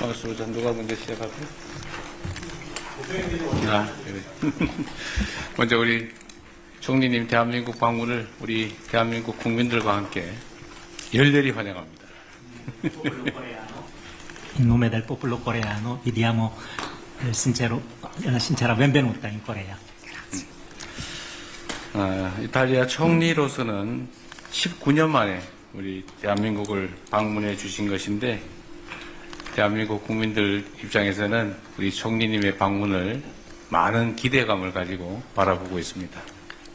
말씀을 누가 먼저 시작할까요? 그래. 먼저 우리 총리님 대한민국 방문을 우리 대한민국 국민들과 함께 열렬히 환영합니다. In nome del popolo coreano vi diamo la sincera benvenuta in Corea. 이탈리아 총리로서는 19년 만에 우리 대한민국을 방문해 주신 것인데 대한민국 국민들 입장에서는 우리 총리님의 방문을 많은 기대감을 가지고 바라보고 있습니다.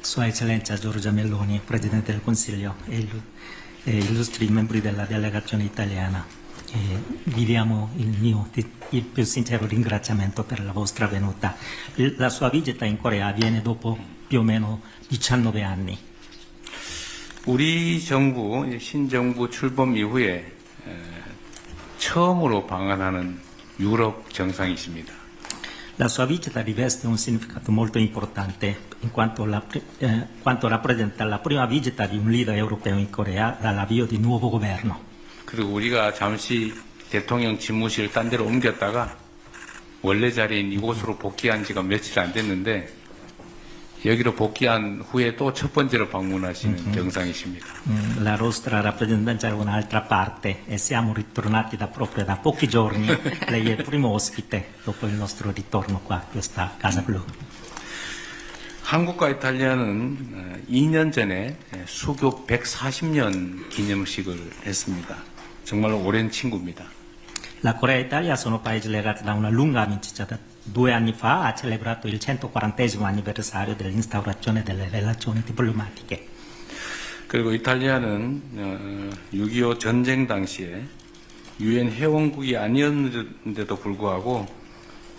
Sua Eccellenza Giorgia Meloni, Presidente del Consiglio e illustri membri della delegazione italiana, vi diamo il più sincero ringraziamento per la vostra venuta. La sua visita in Corea avviene dopo più o meno 19 anni. 우리 정부, 신정부 출범 이후에 처음으로 방한하는 유럽 정상이십니다. La sua visita riveste un significato molto importante in quanto rappresenta la prima visita di un leader europeo in Corea dall'avvio di nuovo governo. 그리고 우리가 잠시 대통령 집무실을 딴 데로 옮겼다가 원래 자리인 이곳으로 복귀한 지가 며칠 안 됐는데 여기로 복귀한 후에 또 첫 번째로 방문하시는 정상이십니다. La nostra rappresentanza era un'altra parte e siamo ritornati proprio da pochi giorni. Lei è il primo ospite dopo il nostro ritorno qua, a questa Casa Blu. 한국과 이탈리아는 2년 전에 수교 140년 기념식을 했습니다. 정말 오랜 친구입니다. La Corea e l'Italia sono paesi legati da una lunga amicizia. 2 anni fa ha celebrato il 140° anniversario dell'instaurazione delle relazioni diplomatiche. 그리고 이탈리아는 6.25 전쟁 당시에 유엔 회원국이 아니었는데도 불구하고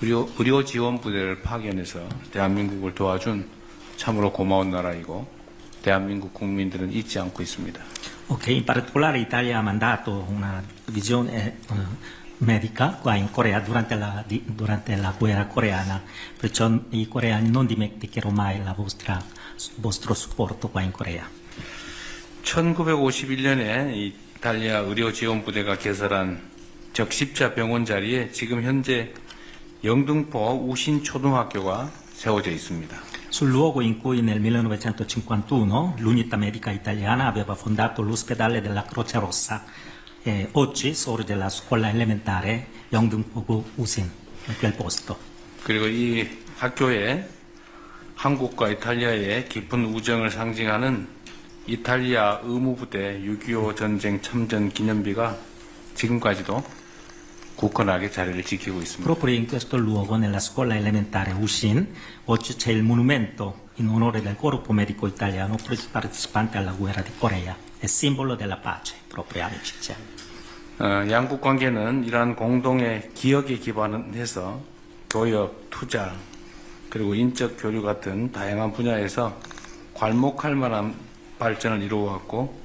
의료 지원 부대를 파견해서 대한민국을 도와준 참으로 고마운 나라이고 대한민국 국민들은 잊지 않고 있습니다. Ok, in particolare l'Italia ha mandato una divisione medica qua in Corea durante la guerra coreana, perciò i coreani non dimenticherò mai il vostro supporto qua in Corea. 1951년에 이탈리아 의료지원부대가 개설한 적십자 병원 자리에 지금 현재 영등포 우신초등학교가 세워져 있습니다. Sul luogo in cui nel 1951 l'unità medica italiana aveva fondato l'ospedale della Croce Rossa, oggi sorge la scuola elementare 영등포구 우신, in quel posto. 그리고 이 학교에 한국과 이탈리아의 깊은 우정을 상징하는 이탈리아 의무부대 6.25 전쟁 참전 기념비가 지금까지도 굳건하게 자리를 지키고 있습니다. Proprio in questo luogo, nella scuola elementare Ushin, oggi c'è il monumento in onore del corpo medico italiano partecipante alla guerra di Corea, è simbolo della pace, proprio amicizia. 양국 관계는 이러한 공동의 기억에 기반해서 교역, 투자, 그리고 인적 교류 같은 다양한 분야에서 괄목할 만한 발전을 이루어왔고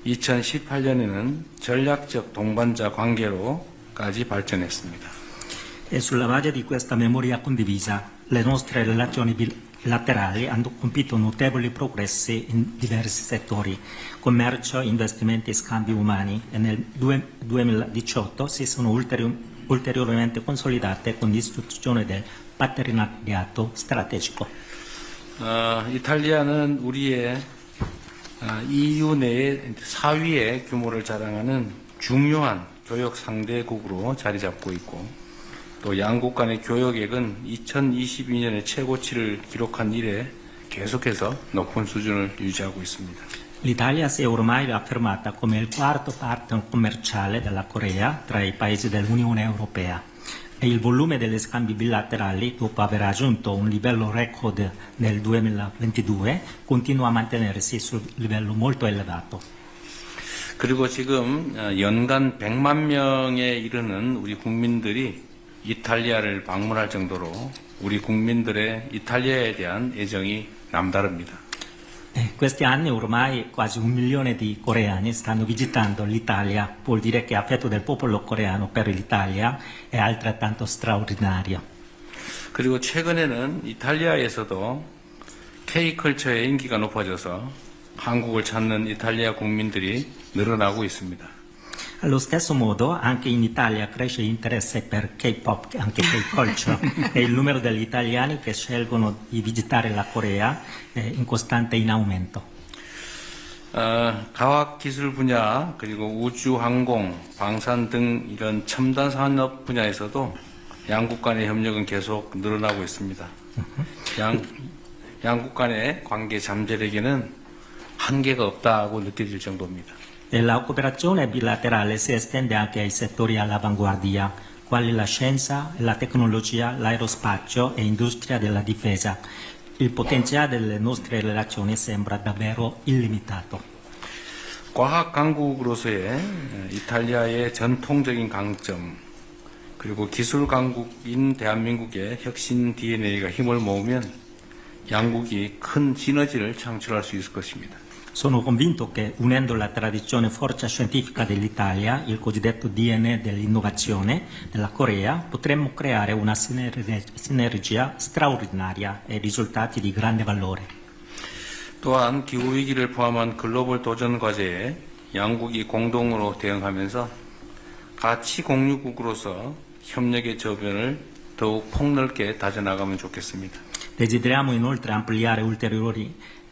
2018년에는 전략적 동반자 관계로까지 발전했습니다. E sulla base di questa memoria condivisa, le nostre relazioni bilaterali hanno compiuto notevoli progressi in diversi settori, commercio, investimenti e scambi umani, e nel 2018 si sono ulteriormente consolidate con l'istituzione del partenariato strategico. 이탈리아는 우리의 EU 내 4위의 규모를 자랑하는 중요한 교역 상대국으로 자리 잡고 있고 또 양국 간의 교역액은 2022년에 최고치를 기록한 이래 계속해서 높은 수준을 유지하고 있습니다. L'Italia si è ormai affermata come il quarto partner commerciale della Corea tra i paesi dell'Unione Europea e il volume degli scambi bilaterali, dopo aver raggiunto un livello record nel 2022, continua a mantenersi sul livello molto elevato. 그리고 지금 연간 100만 명에 이르는 우리 국민들이 이탈리아를 방문할 정도로 우리 국민들의 이탈리아에 대한 애정이 남다릅니다. Questi anni ormai quasi 1 milione di coreani stanno visitando l'Italia, vuol dire che l'affetto del popolo coreano per l'Italia è altrettanto straordinario. 그리고 최근에는 이탈리아에서도 K컬처의 인기가 높아져서 한국을 찾는 이탈리아 국민들이 늘어나고 있습니다. Allo stesso modo, anche in Italia cresce l'interesse per K-pop, anche K-culture, e il numero degli italiani che scelgono di visitare la Corea è in costante in aumento. 과학기술 분야 그리고 우주, 항공, 방산 등 이런 첨단 산업 분야에서도 양국 간의 협력은 계속 늘어나고 있습니다. 양국 간의 관계 잠재력에는 한계가 없다고 느껴질 정도입니다. E la cooperazione bilaterale si estende anche ai settori all'avanguardia, quali la scienza, la tecnologia, l'aerospazio e industria della difesa. Il potenziale delle nostre relazioni sembra davvero illimitato. 과학 강국으로서의 이탈리아의 전통적인 강점 그리고 기술 강국인 대한민국의 혁신 DNA가 힘을 모으면 양국이 큰 시너지를 창출할 수 있을 것입니다. Sono convinto che unendo la tradizione forza scientifica dell'Italia, il cosiddetto DNA dell'innovazione della Corea, potremmo creare una sinergia straordinaria e risultati di grande valore. 또한 기후위기를 포함한 글로벌 도전 과제에 양국이 공동으로 대응하면서 가치 공유국으로서 협력의 저변을 더욱 폭넓게 다져나가면 좋겠습니다. Desideriamo inoltre ampliare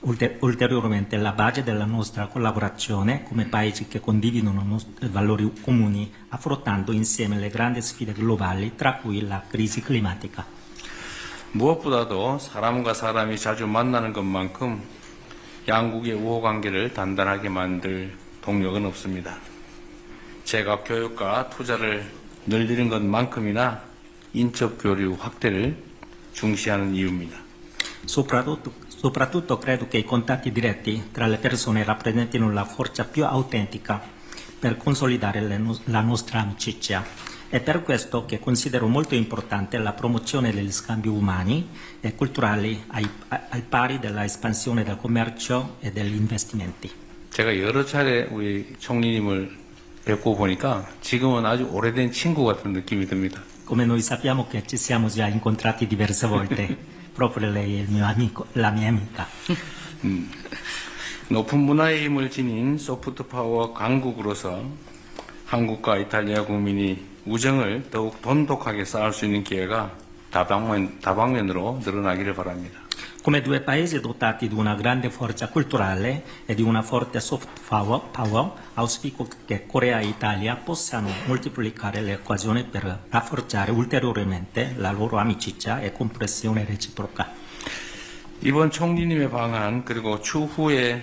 ulteriormente la base della nostra collaborazione come paesi che condividono valori comuni, affrontando insieme le grandi sfide globali, tra cui la crisi climatica. 무엇보다도 사람과 사람이 자주 만나는 것만큼 양국의 우호관계를 단단하게 만들 동력은 없습니다. 제가 교육과 투자를 늘리는 것만큼이나 인적 교류 확대를 중시하는 이유입니다. Soprattutto credo che i contatti diretti tra le persone rappresentino la forza più autentica per consolidare la nostra amicizia. È per questo che considero molto importante la promozione degli scambi umani e culturali al pari della espansione del commercio e degli investimenti. 제가 여러 차례 우리 총리님을 뵙고 보니까 지금은 아주 오래된 친구 같은 느낌이 듭니다. Come noi sappiamo che ci siamo già incontrati diverse volte, proprio lei è il mio amico, la mia amica. 높은 문화의 힘을 지닌 소프트 파워 강국으로서 한국과 이탈리아 국민이 우정을 더욱 돈독하게 쌓을 수 있는 기회가 다방면으로 늘어나기를 바랍니다. Come due paesi dotati di una grande forza culturale e di una forte soft power, auspico che Corea e Italia possano moltiplicare le occasioni per rafforzare ulteriormente la loro amicizia e comprensione reciproca. 이번 총리님의 방한 그리고 추후에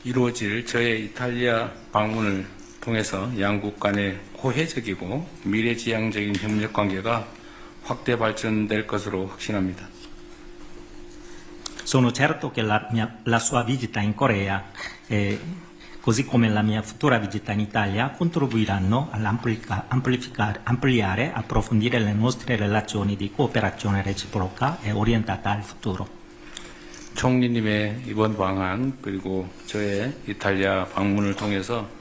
이루어질 저의 이탈리아 방문을 통해서 양국 간의 호혜적이고 미래지향적인 협력 관계가 확대 발전될 것으로 확신합니다. Sono certo che la sua visita in Corea, così come la mia futura visita in Italia, contribuiranno ampliare e approfondire le nostre relazioni di cooperazione reciproca e orientata al futuro. 총리님의 이번 방한 그리고 저의 이탈리아 방문을 통해서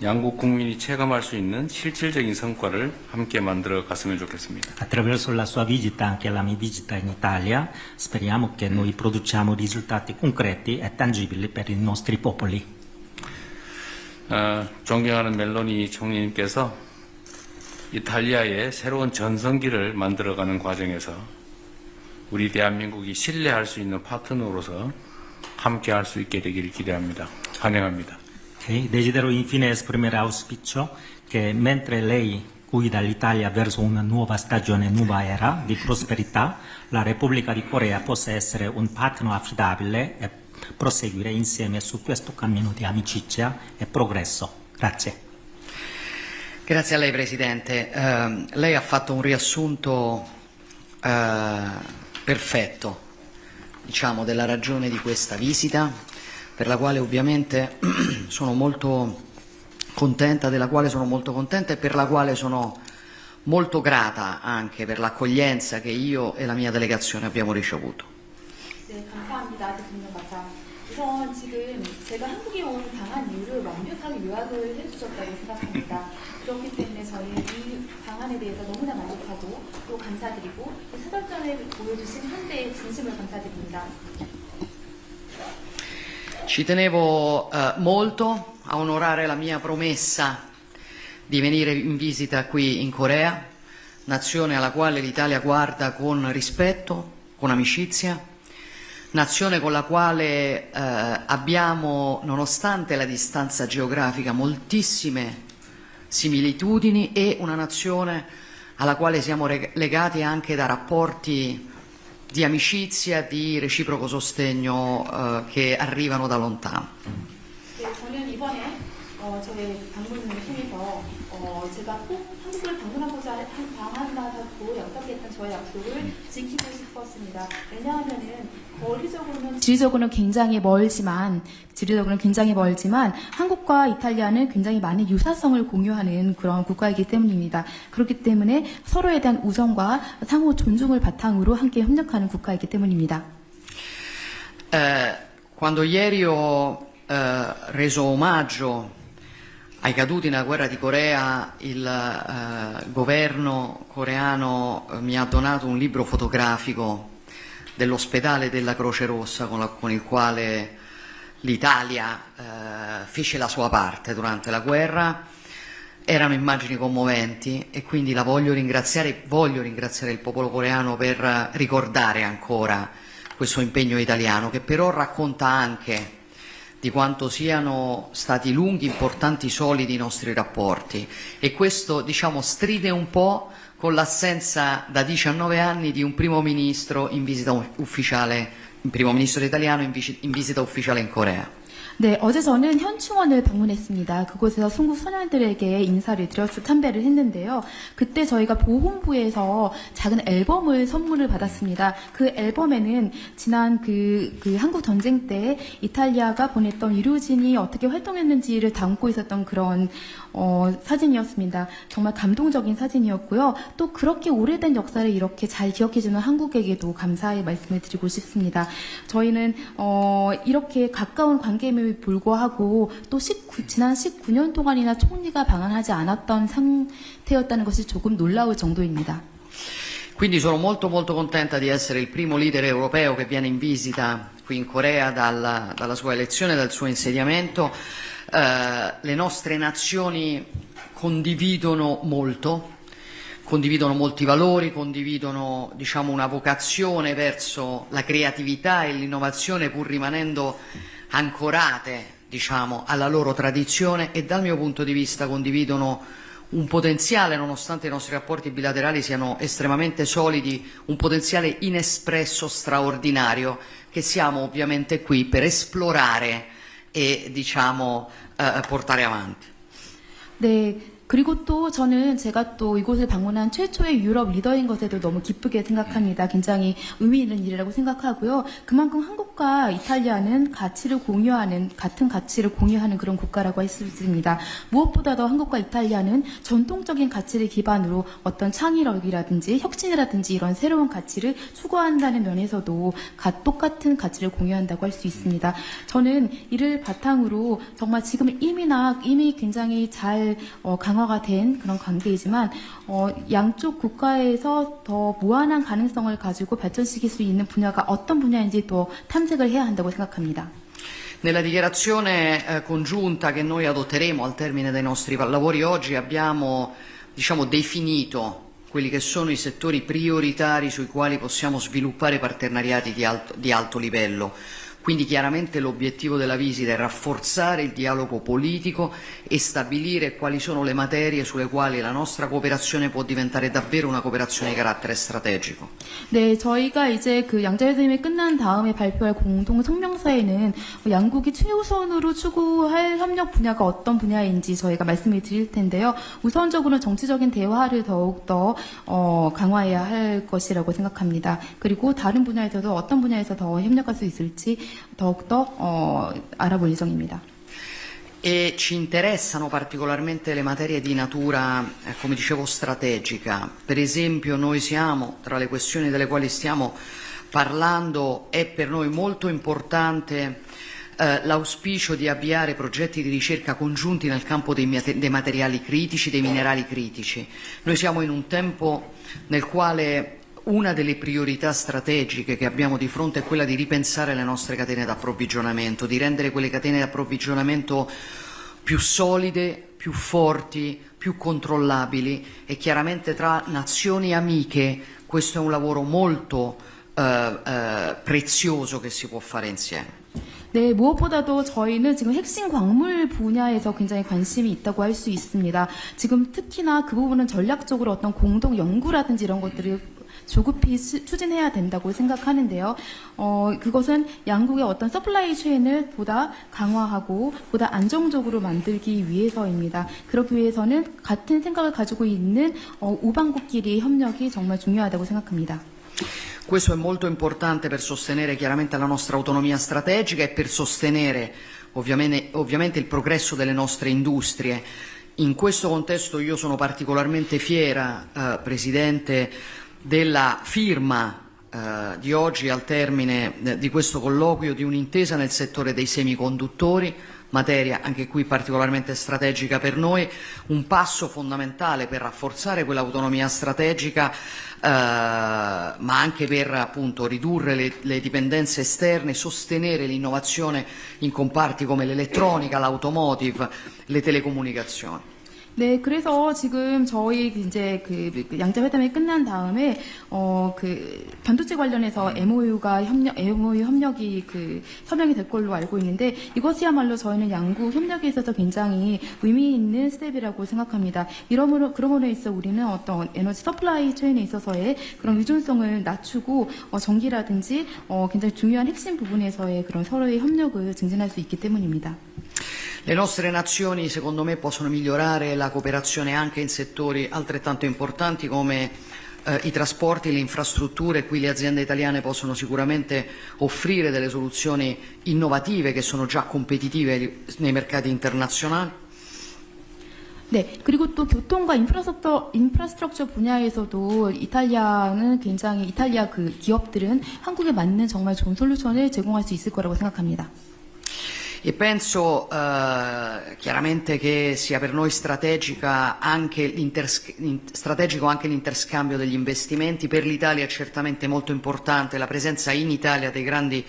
양국 국민이 체감할 수 있는 실질적인 성과를 함께 만들어 갔으면 좋겠습니다. Attraverso la sua visita, anche la mia visita in Italia, speriamo che noi produciamo risultati concreti e tangibili per i nostri popoli. 존경하는 멜로니 총리님께서 이탈리아의 새로운 전성기를 만들어가는 과정에서 우리 대한민국이 신뢰할 수 있는 파트너로서 함께할 수 있게 되기를 기대합니다. 환영합니다. Desidero infine esprimere auspicio che mentre lei guida l'Italia verso una nuova stagione, nuova era di prosperità, la Repubblica di Corea possa essere un partner affidabile e proseguire insieme su questo cammino di amicizia e progresso. Grazie. Grazie a lei Presidente. Lei ha fatto un riassunto perfetto, diciamo, della ragione di questa visita, per la quale ovviamente sono molto contenta, della quale sono molto contenta e per la quale sono molto grata anche per l'accoglienza che io e la mia delegazione abbiamo ricevuto. 네, 감사합니다. 대통령 박사. 우선 지금 제가 한국에 온 방한 이유를 완벽하게 요약을 해주셨다고 생각합니다. 그렇기 때문에 저희는 이 방안에 대해서 너무나 만족하고 또 감사드리고 사절전을 보여주신 한대의 진심을 감사드립니다. Ci tenevo molto a onorare la mia promessa di venire in visita qui in Corea, nazione alla quale l'Italia guarda con rispetto, con amicizia, nazione con la quale abbiamo, nonostante la distanza geografica, moltissime similitudini, e una nazione alla quale siamo legati anche da rapporti di amicizia, di reciproco sostegno che arrivano da lontano. 네, 저는 이번에 저의 방문을 통해서 제가 꼭 한국을 방문하다고 약속했던 저의 약속을 지키고 싶었습니다. 왜냐하면은 지리적으로는 굉장히 멀지만 한국과 이탈리아는 굉장히 많은 유사성을 공유하는 그런 국가이기 때문입니다. 그렇기 때문에 서로에 대한 우정과 상호 존중을 바탕으로 함께 협력하는 국가이기 때문입니다. Quando ieri ho reso omaggio ai caduti nella guerra di Corea, il governo coreano mi ha donato un libro fotografico dell'ospedale della Croce Rossa con il quale l'Italia fece la sua parte durante la guerra. Erano immagini commoventi e quindi voglio ringraziare il popolo coreano per ricordare ancora questo impegno italiano, che però racconta anche di quanto siano stati lunghi, importanti, solidi i nostri rapporti, e questo, diciamo, stride un po' con l'assenza da 19 anni di un primo ministro in visita ufficiale, un primo ministro italiano in visita ufficiale in Corea. 네, 어제 저는 현충원을 방문했습니다. 그곳에서 순국 선열들에게 인사를 드려서 참배를 했는데요. 그때 저희가 보훈부에서 작은 앨범을 선물을 받았습니다. 그 앨범에는 지난 그 한국 전쟁 때 이탈리아가 보냈던 의료진이 어떻게 활동했는지를 담고 있었던 그런 사진이었습니다. 정말 감동적인 사진이었고요. 또 그렇게 오래된 역사를 이렇게 잘 기억해주는 한국에게도 감사의 말씀을 드리고 싶습니다. 저희는 이렇게 가까운 관계임에도 불구하고 또 지난 19년 동안이나 총리가 방한하지 않았던 상태였다는 것이 조금 놀라울 정도입니다. Quindi sono molto contenta di essere il primo leader europeo che viene in visita qui in Corea dalla sua elezione, dal suo insediamento. Le nostre nazioni condividono molti valori, condividono, diciamo, una vocazione verso la creatività e l'innovazione, pur rimanendo ancorate, diciamo, alla loro tradizione, e dal mio punto di vista condividono un potenziale, nonostante i nostri rapporti bilaterali siano estremamente solidi, un potenziale inespresso straordinario che siamo ovviamente qui per esplorare e, diciamo, portare avanti. 네. 그리고 또 저는 제가 또 이곳을 방문한 최초의 유럽 리더인 것에도 너무 기쁘게 생각합니다. 굉장히 의미 있는 일이라고 생각하고요. 그만큼 한국과 이탈리아는 같은 가치를 공유하는 그런 국가라고 할 수 있습니다. 무엇보다도 한국과 이탈리아는 전통적인 가치를 기반으로 어떤 창의력이라든지 혁신이라든지 이런 새로운 가치를 추구한다는 면에서도 똑같은 가치를 공유한다고 할 수 있습니다. 저는 이를 바탕으로 정말 지금 이미 굉장히 잘 강화가 된 그런 관계이지만 양쪽 국가에서 더 무한한 가능성을 가지고 발전시킬 수 있는 분야가 어떤 분야인지 또 탐색을 해야 한다고 생각합니다. Nella dichiarazione congiunta che noi adotteremo al termine dei nostri lavori oggi abbiamo, diciamo, definito quelli che sono i settori prioritari sui quali possiamo sviluppare partenariati di alto livello. Quindi chiaramente l'obiettivo della visita è rafforzare il dialogo politico e stabilire quali sono le materie sulle quali la nostra cooperazione può diventare davvero una cooperazione di carattere strategico. 네, 저희가 이제 그 양자회담이 끝난 다음에 발표할 공동 성명서에는 양국이 최우선으로 추구할 협력 분야가 어떤 분야인지 저희가 말씀을 드릴 텐데요. 우선적으로는 정치적인 대화를 더욱더 강화해야 할 것이라고 생각합니다. 그리고 다른 분야에서도 어떤 분야에서 더 협력할 수 있을지 더욱더 알아볼 예정입니다. E ci interessano particolarmente le materie di natura, come dicevo, strategica. Per esempio, noi siamo, tra le questioni delle quali stiamo parlando, è per noi molto importante l'auspicio di avviare progetti di ricerca congiunti nel campo dei materiali critici, dei minerali critici. Noi siamo in un tempo nel quale una delle priorità strategiche che abbiamo di fronte è quella di ripensare le nostre catene d'approvvigionamento, di rendere quelle catene d'approvvigionamento più solide, più forti, più controllabili e chiaramente tra nazioni amiche questo è un lavoro molto prezioso che si può fare insieme. 네, 무엇보다도 저희는 지금 핵심 광물 분야에서 굉장히 관심이 있다고 할 수 있습니다. 지금 특히나 그 부분은 전략적으로 어떤 공동 연구라든지 이런 것들을 조급히 추진해야 된다고 생각하는데요. 그것은 양국의 어떤 서플라이 체인을 보다 강화하고 보다 안정적으로 만들기 위해서입니다. 그러기 위해서는 같은 생각을 가지고 있는 우방국끼리 협력이 정말 중요하다고 생각합니다. Questo è molto importante per sostenere chiaramente la nostra autonomia strategica e per sostenere ovviamente il progresso delle nostre industrie. In questo contesto io sono particolarmente fiera, Presidente, della firma di oggi al termine di questo colloquio di un'intesa nel settore dei semiconduttori, materia anche qui particolarmente strategica per noi, un passo fondamentale per rafforzare quell'autonomia strategica ma anche per appunto ridurre le dipendenze esterne, sostenere l'innovazione in comparti come l'elettronica, l'automotive, le telecomunicazioni. 네, 그래서 지금 저희 이제 그 양자 회담이 끝난 다음에 그 반도체 관련해서 MOU 협력이 그 서명이 될 걸로 알고 있는데 이것이야말로 저희는 양국 협력에 있어서 굉장히 의미 있는 스텝이라고 생각합니다. 그러므로 해서 우리는 어떤 에너지 서플라이 체인에 있어서의 그런 의존성을 낮추고 전기라든지 굉장히 중요한 핵심 부분에서의 그런 서로의 협력을 증진할 수 있기 때문입니다. Le nostre nazioni, secondo me, possono migliorare la cooperazione anche in settori altrettanto importanti come i trasporti, le infrastrutture. Qui le aziende italiane possono sicuramente offrire delle soluzioni innovative che sono già competitive nei mercati internazionali. 네, 그리고 또 교통과 인프라스트럭처 분야에서도 이탈리아 그 기업들은 한국에 맞는 정말 좋은 솔루션을 제공할 수 있을 거라고 생각합니다. E penso chiaramente che sia per noi strategico anche l'interscambio degli investimenti. Per l'Italia è certamente molto importante la presenza in Italia dei grandi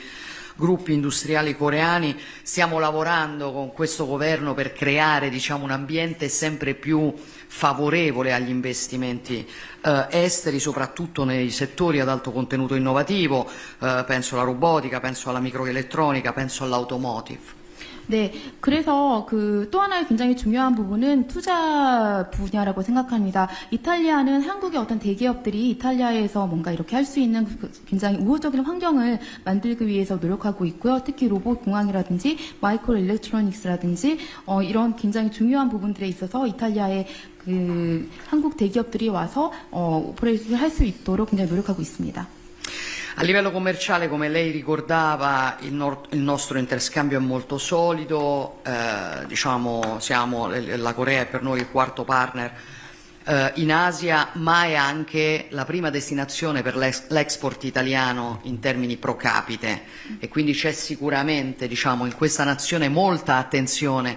gruppi industriali coreani. Stiamo lavorando con questo governo per creare un ambiente sempre più favorevole agli investimenti esteri, soprattutto nei settori ad alto contenuto innovativo, penso alla robotica, penso alla microelettronica, penso all'automotive. 네, 그래서 또 하나의 굉장히 중요한 부분은 투자 분야라고 생각합니다. 이탈리아는 한국의 어떤 대기업들이 이탈리아에서 뭔가 이렇게 할 수 있는 굉장히 우호적인 환경을 만들기 위해서 노력하고 있고요. 특히 로봇 공학이라든지 마이크로 일렉트로닉스라든지 이런 굉장히 중요한 bu분들에 있어서 이탈리아의 한국 대기업들이 와서 오퍼레이션을 할 수 있도록 굉장히 노력하고 있습니다. A livello commerciale, come lei ricordava, il nostro interscambio è molto solido, la Corea è per noi il quarto partner in Asia, ma è anche la prima destinazione per l'export italiano in termini pro capite e quindi c'è sicuramente in questa nazione molta attenzione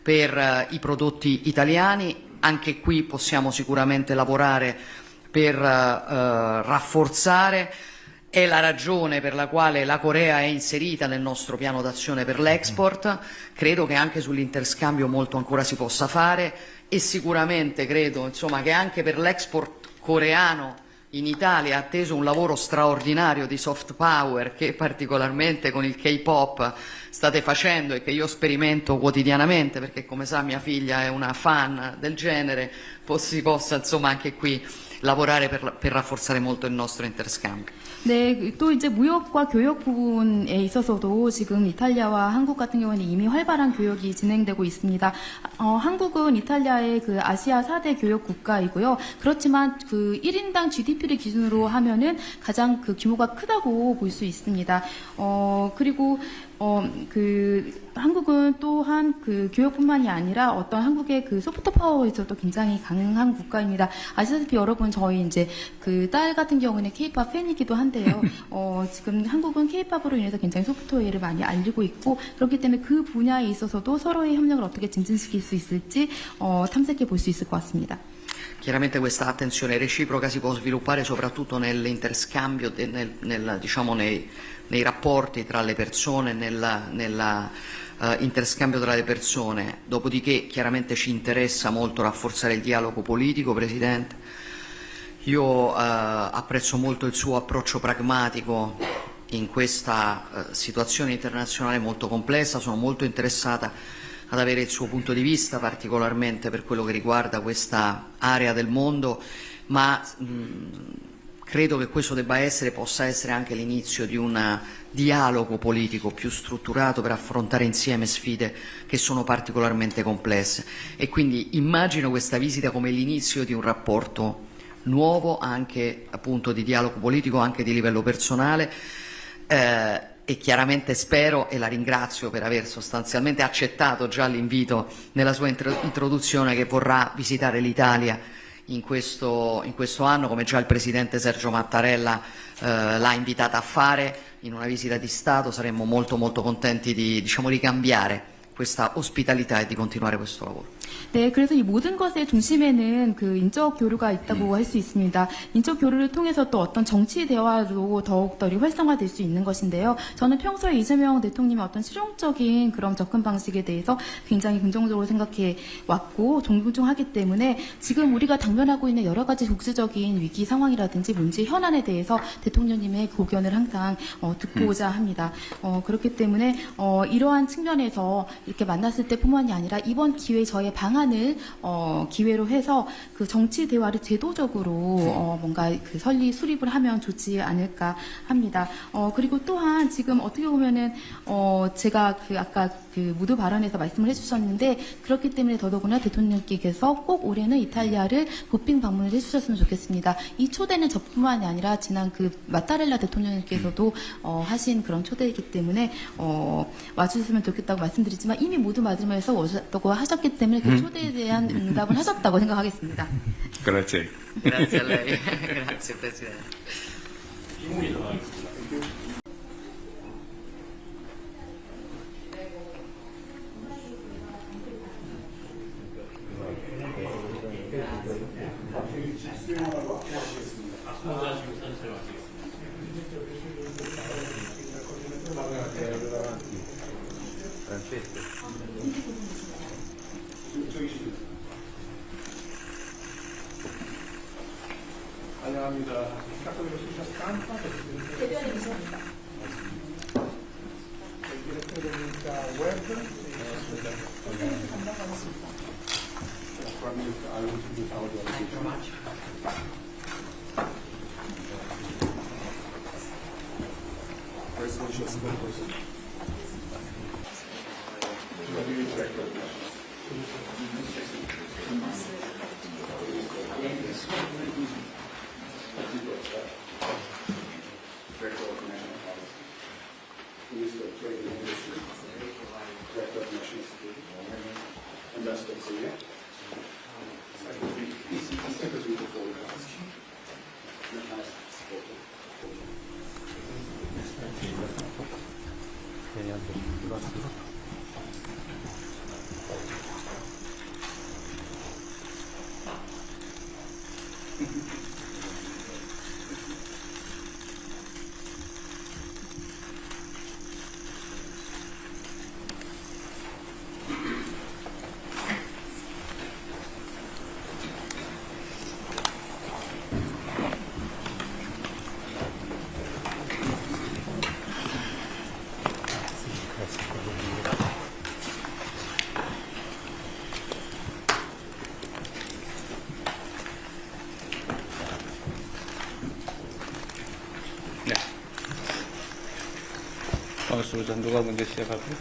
per i prodotti italiani. Anche qui possiamo sicuramente lavorare per rafforzare. È la ragione per la quale la Corea è inserita nel nostro piano d'azione per l'export. Credo che anche sull'interscambio molto ancora si possa fare e sicuramente credo che anche per l'export coreano in Italia è atteso un lavoro straordinario di soft power che particolarmente con il K-pop state facendo e che io sperimento quotidianamente perché come sa mia figlia è una fan del genere, si possa anche qui lavorare per rafforzare molto il nostro interscambio. 네, 또 이제 무역과 교역 부분에 있어서도 지금 이탈리아와 한국 같은 경우는 이미 활발한 교역이 진행되고 있습니다. 한국은 이탈리아의 아시아 4대 교역 국가이고요. 그렇지만 1인당 GDP를 기준으로 하면은 가장 규모가 크다고 볼 수 있습니다. 그리고 한국은 또한 교역뿐만이 아니라 어떤 한국의 소프트 파워에서도 굉장히 강한 국가입니다. 아시다시피 여러분 저희 이제 딸 같은 경우는 K-pop 팬이기도 한데요. 지금 한국은 K-pop으로 인해서 굉장히 소프트웨어를 많이 알리고 있고 그렇기 때문에 그 분야에 있어서도 서로의 협력을 어떻게 증진시킬 수 있을지 탐색해 볼 수 있을 것 같습니다. chiaramente questa attenzione reciproca si può sviluppare soprattutto nell'interscambio, diciamo nei rapporti tra le persone, interscambio tra le persone. Dopodiché chiaramente ci interessa molto rafforzare il dialogo politico, Presidente. Io apprezzo molto il suo approccio pragmatico in questa situazione internazionale molto complessa, sono molto interessata ad avere il suo punto di vista, particolarmente per quello che riguarda questa area del mondo, ma credo che questo possa essere anche l'inizio di un dialogo politico più strutturato per affrontare insieme sfide che sono particolarmente complesse. E quindi immagino questa visita come l'inizio di un rapporto nuovo, anche appunto di dialogo politico, anche di livello personale, e chiaramente spero, e la ringrazio per aver sostanzialmente accettato già l'invito nella sua introduzione, che vorrà visitare l'Italia in questo anno, come già il Presidente Sergio Mattarella l'ha invitata a fare in una visita di Stato. Saremmo molto molto contenti di ricambiare questa ospitalità e di continuare questo lavoro. 네, 그래서 이 모든 것의 중심에는 그 인적 교류가 있다고 할 수 있습니다. 인적 교류를 통해서 또 어떤 정치 대화로 더욱더 활성화될 수 있는 것인데요. 저는 평소에 이재명 대통령의 어떤 실용적인 그런 접근 방식에 대해서 굉장히 긍정적으로 생각해 왔고 존중하기 때문에 지금 우리가 당면하고 있는 여러 가지 국제적인 위기 상황이라든지 문제 현안에 대해서 대통령님의 고견을 항상 듣고자 합니다. 그렇기 때문에 이러한 측면에서 이렇게 만났을 때뿐만이 아니라 이번 기회에 저의 방안을 기회로 해서 그 정치 대화를 제도적으로 뭔가 그 수립을 하면 좋지 않을까 합니다. 그리고 또한 지금 어떻게 보면은 제가 그 아까 그 무드 발언에서 말씀을 해주셨는데, 그렇기 때문에 더더구나 대통령께서 꼭 올해는 이탈리아를 국빈 방문을 해주셨으면 좋겠습니다. 이 초대는 저뿐만이 아니라 지난 그 마타렐라 대통령께서도 하신 그런 초대이기 때문에 와주셨으면 좋겠다고 말씀드리지만 이미 모두 맞으면서 오셨다고 하셨기 때문에 그 초대에 대한 응답을 하셨다고 생각하겠습니다. 그렇지. Grazie a lei. Grazie Presidente. 안녕합니다. cattolico ufficio stampa per il direttore dell'unità web. 반갑습니다. 누가 먼저 시작할까요?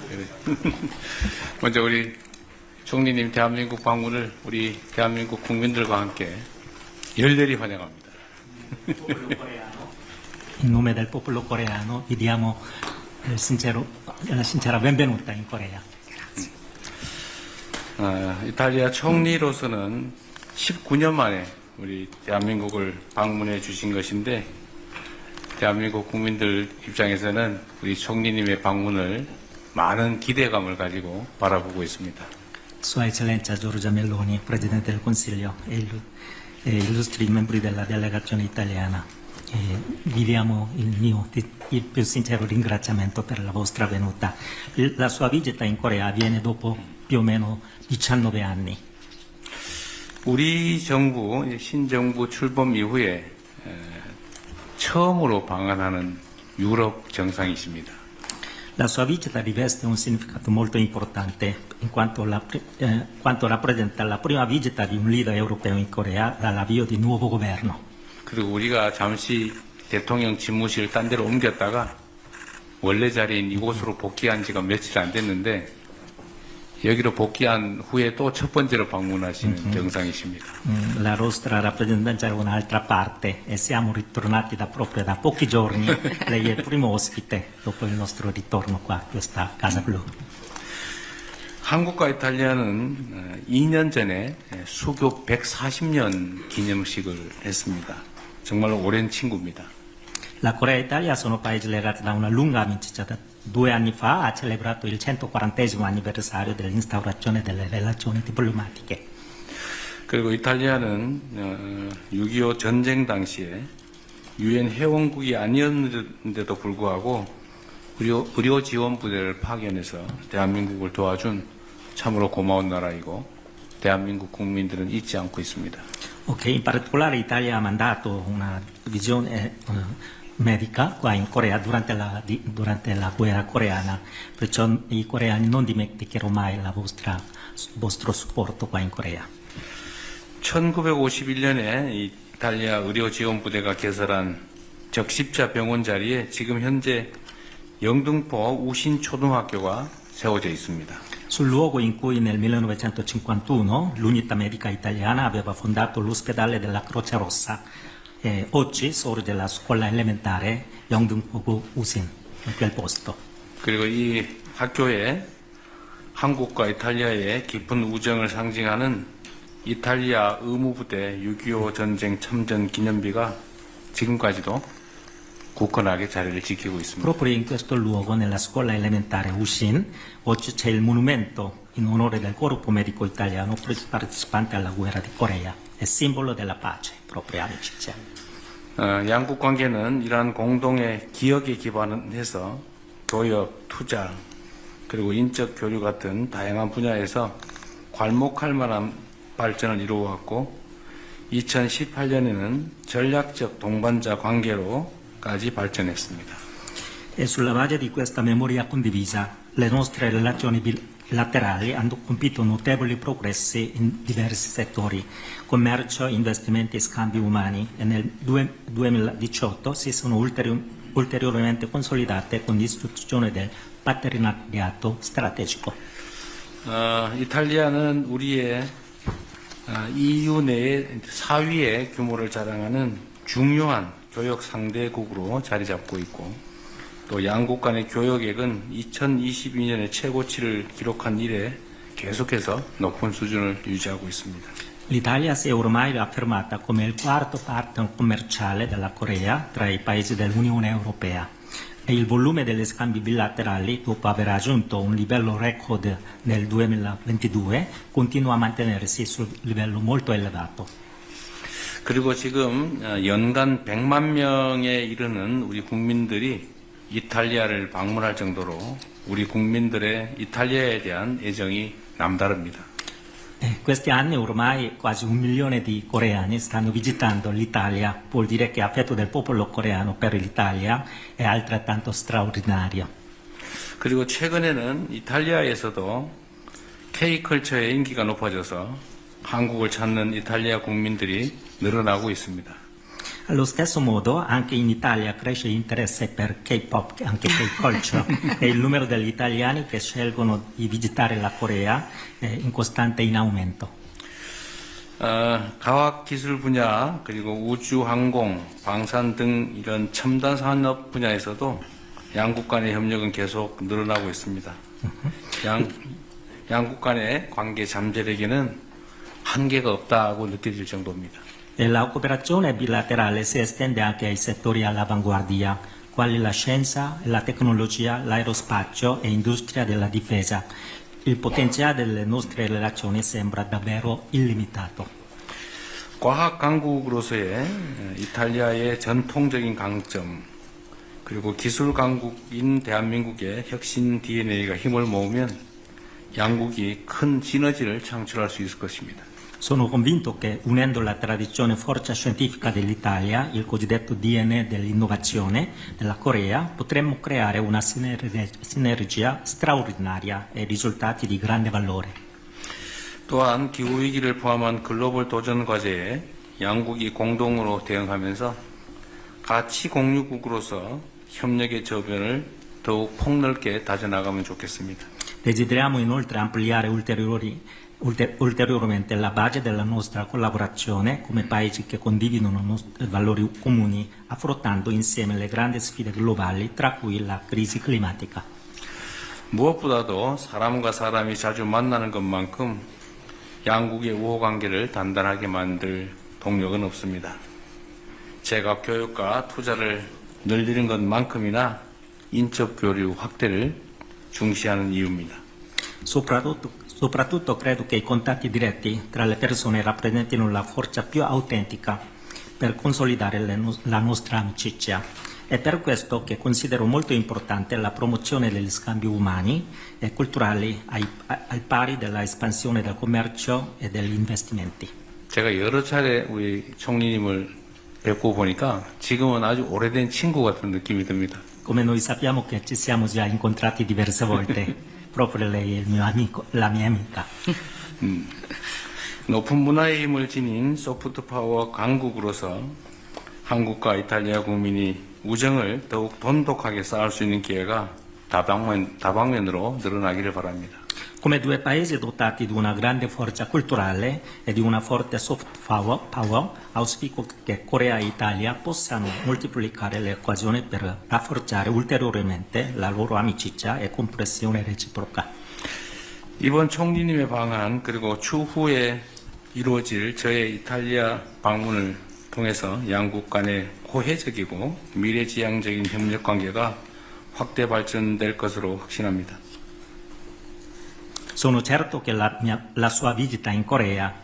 그래. 먼저 우리 총리님 대한민국 방문을 우리 대한민국 국민들과 함께 열렬히 환영합니다. In nome del popolo coreano vi diamo la sincera benvenuta in Corea. 이탈리아 총리로서는 19년 만에 우리 대한민국을 방문해 주신 것인데, 대한민국 국민들 입장에서는 우리 총리님의 방문을 많은 기대감을 가지고 바라보고 있습니다. Sua Eccellenza Giorgia Meloni, Presidente del Consiglio e illustri membri della delegazione italiana, viviamo il più sincero ringraziamento per la vostra venuta. La sua visita in Corea avviene dopo più o meno 19 anni. 우리 정부, 신정부 출범 이후에 처음으로 방한하는 유럽 정상이십니다. La sua visita riveste un significato molto importante in quanto rappresenta la prima visita di un leader europeo in Corea dall'avvio di nuovo governo. 그리고 우리가 잠시 대통령 집무실을 딴 데로 옮겼다가 원래 자리인 이곳으로 복귀한 지가 며칠 안 됐는데 여기로 복귀한 후에 또 첫 번째로 방문하시는 정상이십니다. La nostra rappresentanza è un'altra parte e siamo ritornati proprio da pochi giorni. Lei è il primo ospite dopo il nostro ritorno qua a questa Casa Blu. 한국과 이탈리아는 2년 전에 수교 140년 기념식을 했습니다. 정말로 오랜 친구입니다. La Corea e l'Italia sono paesi legati da una lunga amicizia. 2 anni fa ha celebrato il 140° anniversario dell'instaurazione delle relazioni diplomatiche. 그리고 이탈리아는 6.25 전쟁 당시에 유엔 회원국이 아니었는데도 불구하고 의료 지원 부대를 파견해서 대한민국을 도와준 참으로 고마운 나라이고 대한민국 국민들은 잊지 않고 있습니다. Ok, in particolare l'Italia ha mandato una divisione medica qua in Corea durante la guerra coreana, perciò i coreani non dimenticherò mai vostro supporto qua in Corea. 1951년에 이탈리아 의료지원부대가 개설한 적십자 병원 자리에 지금 현재 영등포 우신초등학교가 세워져 있습니다. Sul luogo in cui nel 1951 l'unità medica italiana aveva fondato l'ospedale della Croce Rossa, oggi sorge la scuola elementare 영등포구 우신, in quel posto. 그리고 이 학교에 한국과 이탈리아의 깊은 우정을 상징하는 이탈리아 의무부대 6.25 전쟁 참전 기념비가 지금까지도 굳건하게 자리를 지키고 있습니다. Proprio in questo luogo, nella scuola elementare Ushin, oggi c'è il monumento in onore del corpo medico italiano partecipante alla guerra di Corea, è simbolo della pace, proprio amicizia. 양국 관계는 이러한 공동의 기억에 기반해서 교역, 투자, 그리고 인적 교류 같은 다양한 분야에서 괄목할 만한 발전을 이루어왔고 2018년에는 전략적 동반자 관계로까지 발전했습니다. E sulla base di questa memoria condivisa, le nostre relazioni bilaterali hanno compiuto notevoli progressi in diversi settori, commercio, investimenti e scambi umani, e nel 2018 si sono ulteriormente consolidate con l'istituzione del partenariato strategico. 이탈리아는 우리의 EU 내 4위의 규모를 자랑하는 중요한 교역 상대국으로 자리 잡고 있고 또 양국 간의 교역액은 2022년에 최고치를 기록한 이래 계속해서 높은 수준을 유지하고 있습니다. L'Italia si è ormai affermata come il quarto partner commerciale della Corea tra i paesi dell'Unione Europea e il volume degli scambi bilaterali, dopo aver raggiunto un livello record nel 2022, continua a mantenersi sul livello molto elevato. 그리고 지금 연간 100만 명에 이르는 우리 국민들이 이탈리아를 방문할 정도로 우리 국민들의 이탈리아에 대한 애정이 남다릅니다. Questi anni ormai quasi 1 milione di coreani stanno visitando l'Italia, vuol dire che l'affetto del popolo coreano per l'Italia è altrettanto straordinario. 그리고 최근에는 이탈리아에서도 K컬처의 인기가 높아져서 한국을 찾는 이탈리아 국민들이 늘어나고 있습니다. Allo stesso modo, anche in Italia cresce l'interesse per K-pop, anche K-culture, e il numero degli italiani che scelgono di visitare la Corea è in costante in aumento. 과학기술 분야 그리고 우주, 항공, 방산 등 이런 첨단 산업 분야에서도 양국 간의 협력은 계속 늘어나고 있습니다. 양국 간의 관계 잠재력에는 한계가 없다고 느껴질 정도입니다. E la cooperazione bilaterale si estende anche ai settori all'avanguardia, quali la scienza, la tecnologia, l'aerospazio e industria della difesa. Il potenziale delle nostre relazioni sembra davvero illimitato. 과학 강국으로서의 이탈리아의 전통적인 강점, 그리고 기술 강국인 대한민국의 혁신 DNA가 힘을 모으면 양국이 큰 시너지를 창출할 수 있을 것입니다. Sono convinto che unendo la tradizione forza scientifica dell'Italia, il cosiddetto DNA dell'innovazione della Corea, potremmo creare una sinergia straordinaria e risultati di grande valore. 또한 기후위기를 포함한 글로벌 도전 과제에 양국이 공동으로 대응하면서 가치 공유국으로서 협력의 저변을 더욱 폭넓게 다져나가면 좋겠습니다. Desideriamo inoltre ampliare ulteriormente la base della nostra collaborazione come paesi che condividono valori comuni, affrontando insieme le grandi sfide globali, tra cui la crisi climatica. 무엇보다도 사람과 사람이 자주 만나는 것만큼 양국의 우호관계를 단단하게 만들 동력은 없습니다. 제가 교육과 투자를 늘리는 것만큼이나 인적 교류 확대를 중시하는 이유입니다. Soprattutto credo che i contatti diretti tra le persone rappresentino la forza più autentica per consolidare la nostra amicizia. È per questo che considero molto importante la promozione degli scambi umani e culturali al pari della espansione del commercio e degli investimenti. 제가 여러 차례 우리 총리님을 뵙고 보니까 지금은 아주 오래된 친구 같은 느낌이 듭니다. Come noi sappiamo che ci siamo già incontrati diverse volte, proprio lei è il mio amico, la mia amica. 높은 문화의 힘을 지닌 소프트 파워 강국으로서 한국과 이탈리아 국민이 우정을 더욱 돈독하게 쌓을 수 있는 기회가 다방면으로 늘어나기를 바랍니다. Come due paesi dotati di una grande forza culturale e di una forte soft power, auspico che Corea e Italia possano moltiplicare le occasioni per rafforzare ulteriormente la loro amicizia e comprensione reciproca. 이번 총리님의 방한 그리고 추후에 이루어질 저의 이탈리아 방문을 통해서 양국 간의 호혜적이고 미래지향적인 협력 관계가 확대 발전될 것으로 확신합니다. Sono certo che la sua visita in Corea,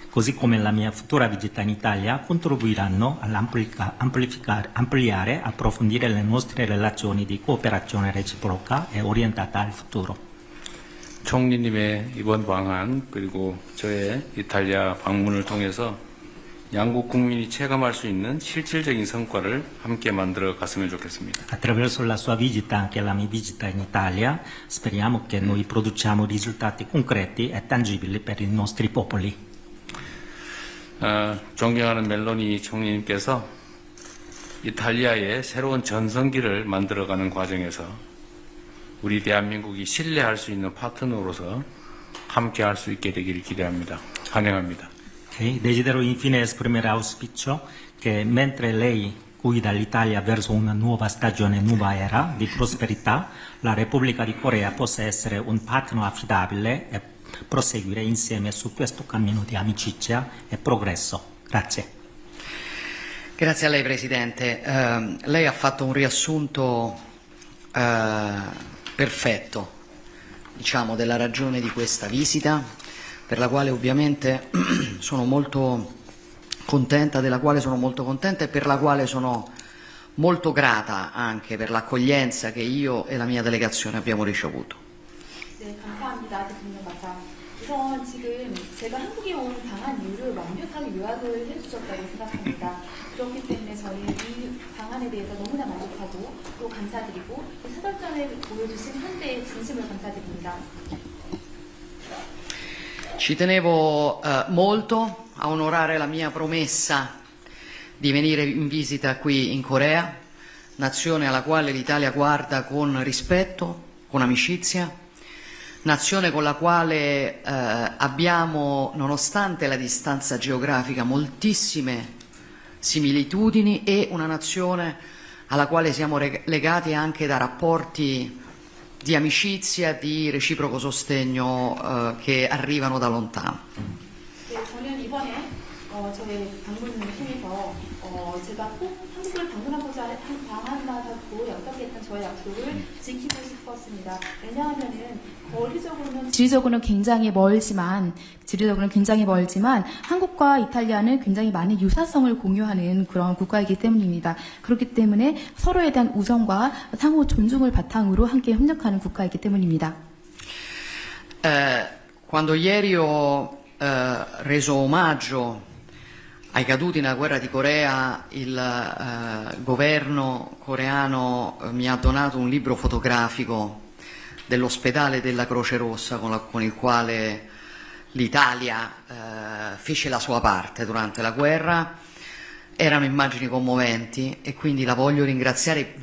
così come la mia futura visita in Italia, contribuiranno all'ampliare e approfondire le nostre relazioni di cooperazione reciproca e orientata al futuro. 총리님의 이번 방한 그리고 저의 이탈리아 방문을 통해서 양국 국민이 체감할 수 있는 실질적인 성과를 함께 만들어 갔으면 좋겠습니다. Attraverso la sua visita, anche la mia visita in Italia, speriamo che noi produciamo risultati concreti e tangibili per i nostri popoli. 존경하는 멜로니 총리님께서 이탈리아의 새로운 전성기를 만들어가는 과정에서 우리 대한민국이 신뢰할 수 있는 파트너로서 함께할 수 있게 되기를 기대합니다. 환영합니다. Desidero infine esprimere auspicio che mentre lei guida l'Italia verso una nuova stagione, nuova era di prosperità, la Repubblica di Corea possa essere un partner affidabile e proseguire insieme su questo cammino di amicizia e progresso. Grazie. Grazie a lei Presidente. Lei ha fatto un riassunto perfetto, diciamo, della ragione di questa visita, per la quale ovviamente sono molto contenta, della quale sono molto contenta e per la quale sono molto grata anche per l'accoglienza che io e la mia delegazione abbiamo ricevuto. 네, 감사합니다. 대통령 박사. 우선 지금 제가 한국에 온 방한 이유를 완벽하게 요약을 해주셨다고 생각합니다. 그렇기 때문에 저희 이 방안에 대해서 너무나 만족하고 또 감사드리고 사절전에 보여주신 한대에 진심으로 감사드립니다. Ci tenevo molto a onorare la mia promessa di venire in visita qui in Corea, nazione alla quale l'Italia guarda con rispetto, con amicizia, nazione con la quale abbiamo, nonostante la distanza geografica, moltissime similitudini e una nazione alla quale siamo legati anche da rapporti di amicizia, di reciproco sostegno che arrivano da lontano. 네, 저는 이번에 저의 방문을 통해서 제가 꼭 한국을 방한하고 약속했던 저의 약속을 지키고 싶었습니다. 왜냐하면은 지리적으로는 굉장히 멀지만 한국과 이탈리아는 굉장히 많은 유사성을 공유하는 그런 국가이기 때문입니다. 그렇기 때문에 서로에 대한 우정과 상호 존중을 바탕으로 함께 협력하는 국가이기 때문입니다. Quando ieri ho reso omaggio ai caduti nella guerra di Corea, il governo coreano mi ha donato un libro fotografico dell'ospedale della Croce Rossa con il quale l'Italia fece la sua parte durante la guerra. Erano immagini commoventi e quindi la voglio ringraziare.